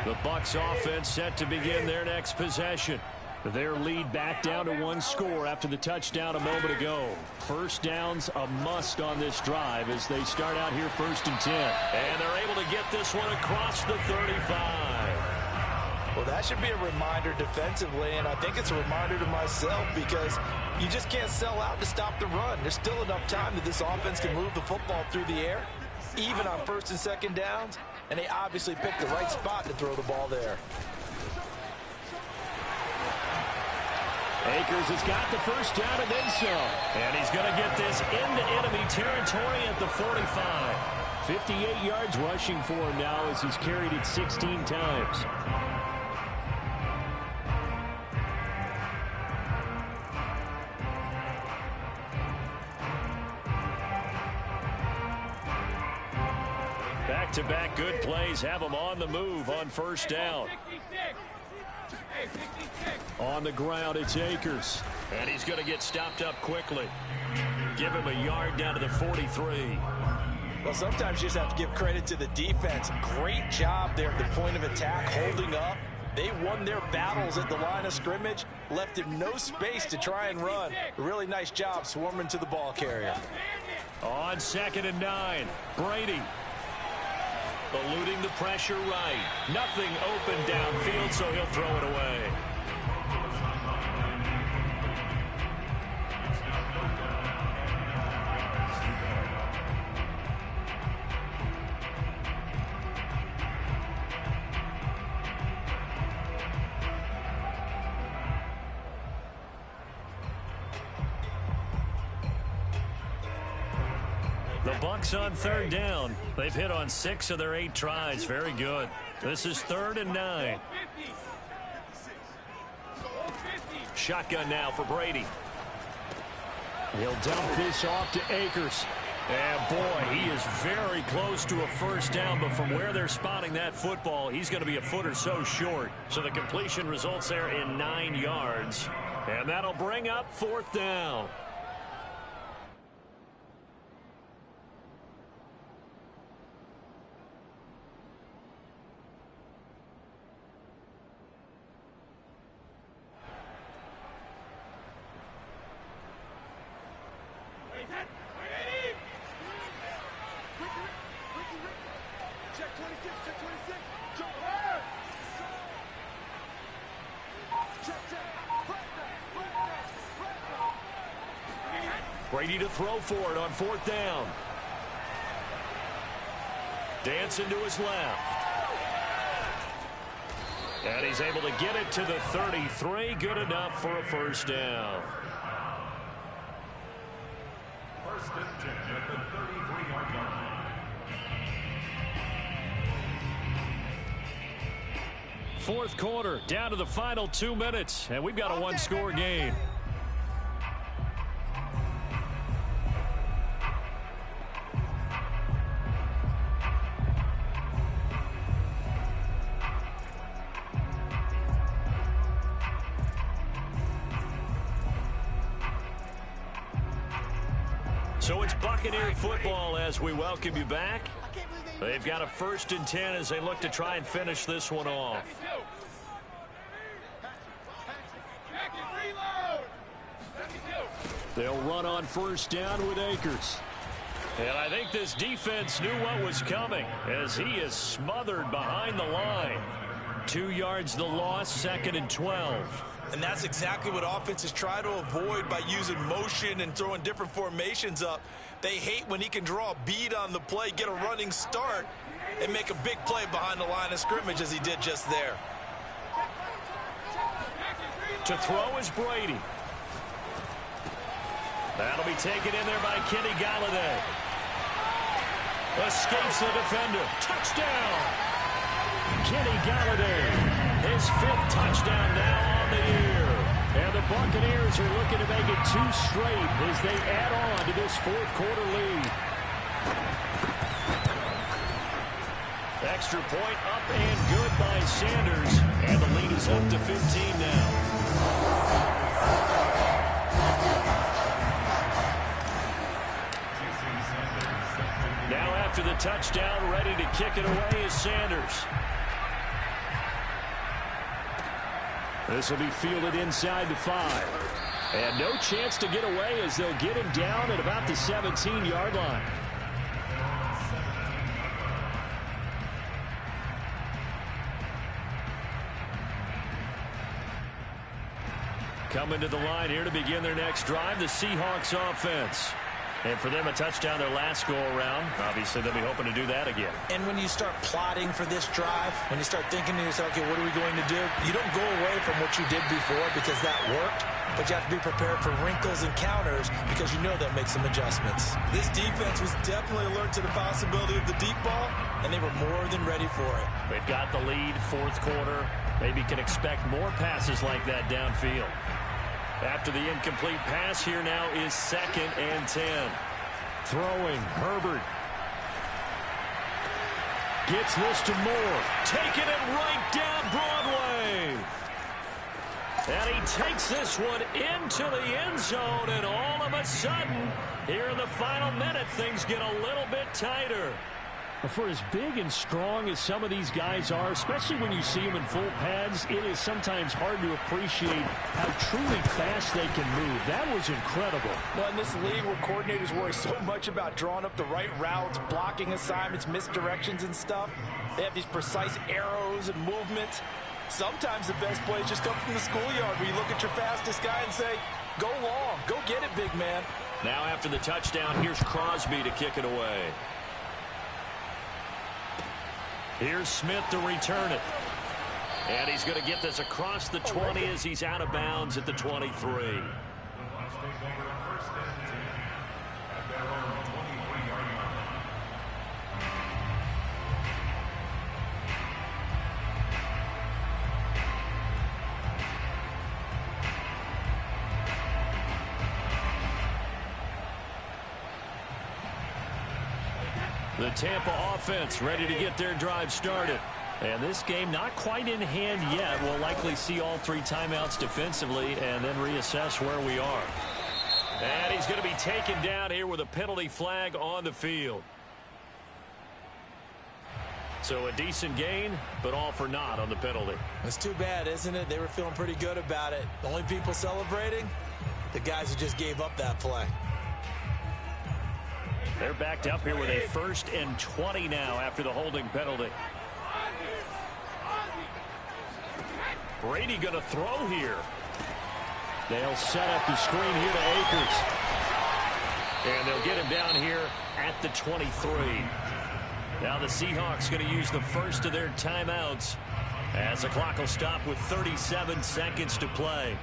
The Bucs offense set to begin their next possession. Their lead back down to 1 score after the touchdown a moment ago. 1st down's a must on this drive as they start out here 1st and 10. And they're able to get this one across the 35. Well, that should be a reminder defensively, and I think it's a reminder to myself because you just can't sell out to stop the run. There's still enough time that this offense can move the football through the air, even on first and second downs, and they obviously picked the right spot to throw the ball there. Akers has got the first down and then some. And he's going to get this into enemy territory at the 45. 58 yards rushing for him now as he's carried it 16 times. Back-to-back good plays have him on the move on first down. On the ground, it's Akers. And he's going to get stopped up quickly. Give him a yard down to the 43. Well, sometimes you just have to give credit to the defense. Great job there at the point of attack, holding up. They won their battles at the line of scrimmage, left him no space to try and run. A really nice job swarming to the ball carrier. On 2nd and 9, Brady. Eluding the pressure right. Nothing open downfield, so he'll throw it away. The Bucs on 3rd down. They've hit on 6 of their 8 tries. Very good. This is 3rd and 9. Shotgun now for Brady. He'll dump this off to Akers. And boy, he is very close to a first down, but from where they're spotting that football, he's going to be a foot or so short. So the completion results there in 9 yards. And that'll bring up 4th down. Brady to throw for it on 4th down. Dancing to his left. And he's able to get it to the 33. Good enough for a first down. First and 10 at the 33-yard line. Fourth quarter, down to the final 2 minutes, and we've got a one-score game. So it's Buccaneer football as we welcome you back. They've got a 1st and 10 as they look to try and finish this one off. They'll run on first down with Akers. And I think this defense knew what was coming as he is smothered behind the line. 2 yards the loss, 2nd and 12. And that's exactly what offenses try to avoid by using motion and throwing different formations up. They hate when he can draw a bead on the play, get a running start, and make a big play behind the line of scrimmage as he did just there. To throw is Brady. That'll be taken in there by Kenny Galladay. Escapes the defender. Touchdown! Kenny Galladay. His 5th touchdown now on the year. And the Buccaneers are looking to make it 2 straight as they add on to this 4th quarter lead. Extra point up and good by Sanders. And the lead is up to 15 now. Now after the touchdown, ready to kick it away is Sanders. This will be fielded inside the 5. And no chance to get away as they'll get him down at about the 17-yard line. Coming to the line here to begin their next drive, the Seahawks offense. And for them, a touchdown their last go-around. Obviously, they'll be hoping to do that again. And when you start plotting for this drive, when you start thinking to yourself, okay, what are we going to do? You don't go away from what you did before because that worked, but you have to be prepared for wrinkles and counters because you know they'll make some adjustments. This defense was definitely alert to the possibility of the deep ball, and they were more than ready for it. They've got the lead, fourth quarter. Maybe can expect more passes like that downfield. After the incomplete pass, here now is 2nd and 10. Throwing, Herbert. Gets this to Moore. Taking it right down Broadway. And he takes this one into the end zone, and all of a sudden, here in the final minute, things get a little bit tighter. For as big and strong as some of these guys are, especially when you see them in full pads, it is sometimes hard to appreciate how truly fast they can move. That was incredible. Well, in this league where coordinators worry so much about drawing up the right routes, blocking assignments, misdirections and stuff, they have these precise arrows and movements. Sometimes the best plays just come from the schoolyard where you look at your fastest guy and say, go long, go get it, big man. Now after the touchdown, here's Crosby to kick it away. Here's Smith to return it. And he's going to get this across the 20 as he's out of bounds at the 23. The Tampa offense ready to get their drive started. And this game not quite in hand yet. We'll likely see all 3 timeouts defensively and then reassess where we are. And he's going to be taken down here with a penalty flag on the field. So a decent gain, but all for naught on the penalty. It's too bad, isn't it? They were feeling pretty good about it. The only people celebrating, the guys who just gave up that play. They're backed up here with a 1st and 20 now after the holding penalty. Brady going to throw here. They'll set up the screen here to Akers. And they'll get him down here at the 23. Now the Seahawks going to use the first of their timeouts as the clock will stop with 37 seconds to play.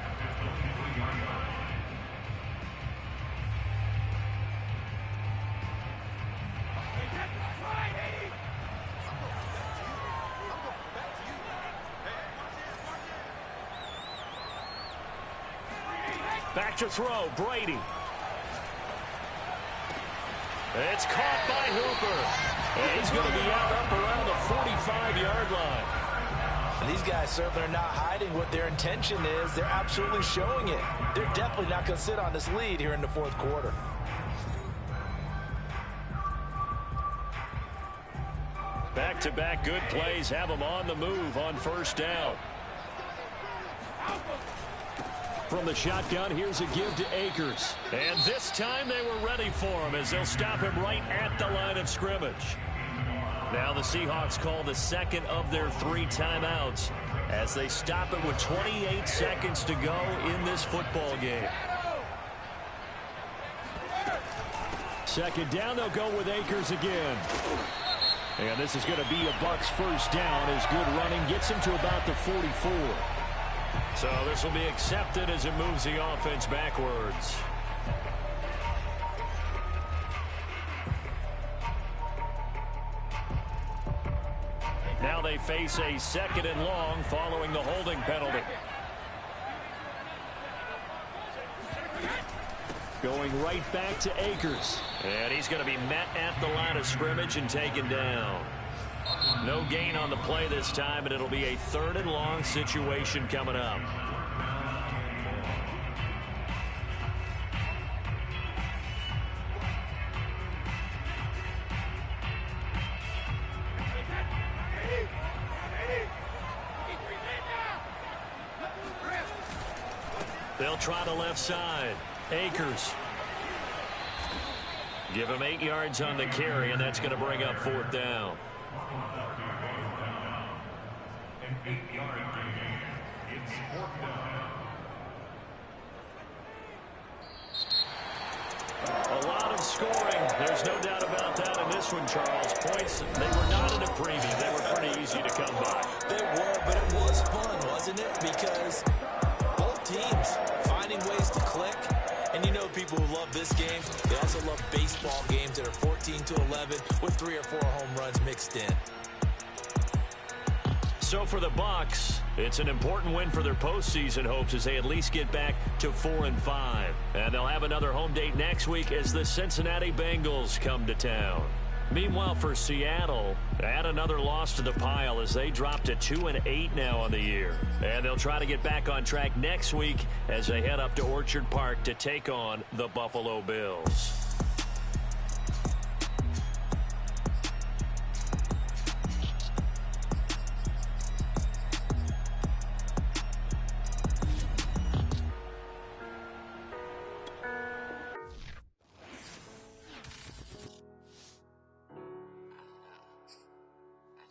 Back to throw, Brady. It's caught by Hooper. And he's going to be out up around the 45-yard line. And these guys certainly are not hiding what their intention is. They're absolutely showing it. They're definitely not going to sit on this lead here in the 4th quarter. Back-to-back good plays have them on the move on 1st down. From the shotgun, here's a give to Akers. And this time they were ready for him as they'll stop him right at the line of scrimmage. Now the Seahawks call the 2nd of their 3 timeouts as they stop it with 28 seconds to go in this football game. 2nd down, they'll go with Akers again. And this is going to be a Bucs 1st down as good running gets him to about the 44. So this will be accepted as it moves the offense backwards. Now they face a 2nd and long following the holding penalty. Going right back to Akers. And he's going to be met at the line of scrimmage and taken down. No gain on the play this time, and it'll be a 3rd and long situation coming up. They'll try the left side. Akers. Give him 8 yards on the carry, and that's going to bring up 4th down. An 8-yard gain. It's 4th down. scoring. There's no doubt about that in this one, Charles. Points, they were not in a preview. They were pretty easy to come by. They were, but it was fun, wasn't it? Because both teams finding ways to click. And you know people who love this game, they also love baseball games that are 14-11 with 3 or 4 home runs mixed in. So for the Bucs, it's an important win for their postseason hopes as they at least get back to 4-5. And they'll have another home date next week as the Cincinnati Bengals come to town. Meanwhile, for Seattle, add another loss to the pile as they drop to 2-8 now on the year. And they'll try to get back on track next week as they head up to Orchard Park to take on the Buffalo Bills.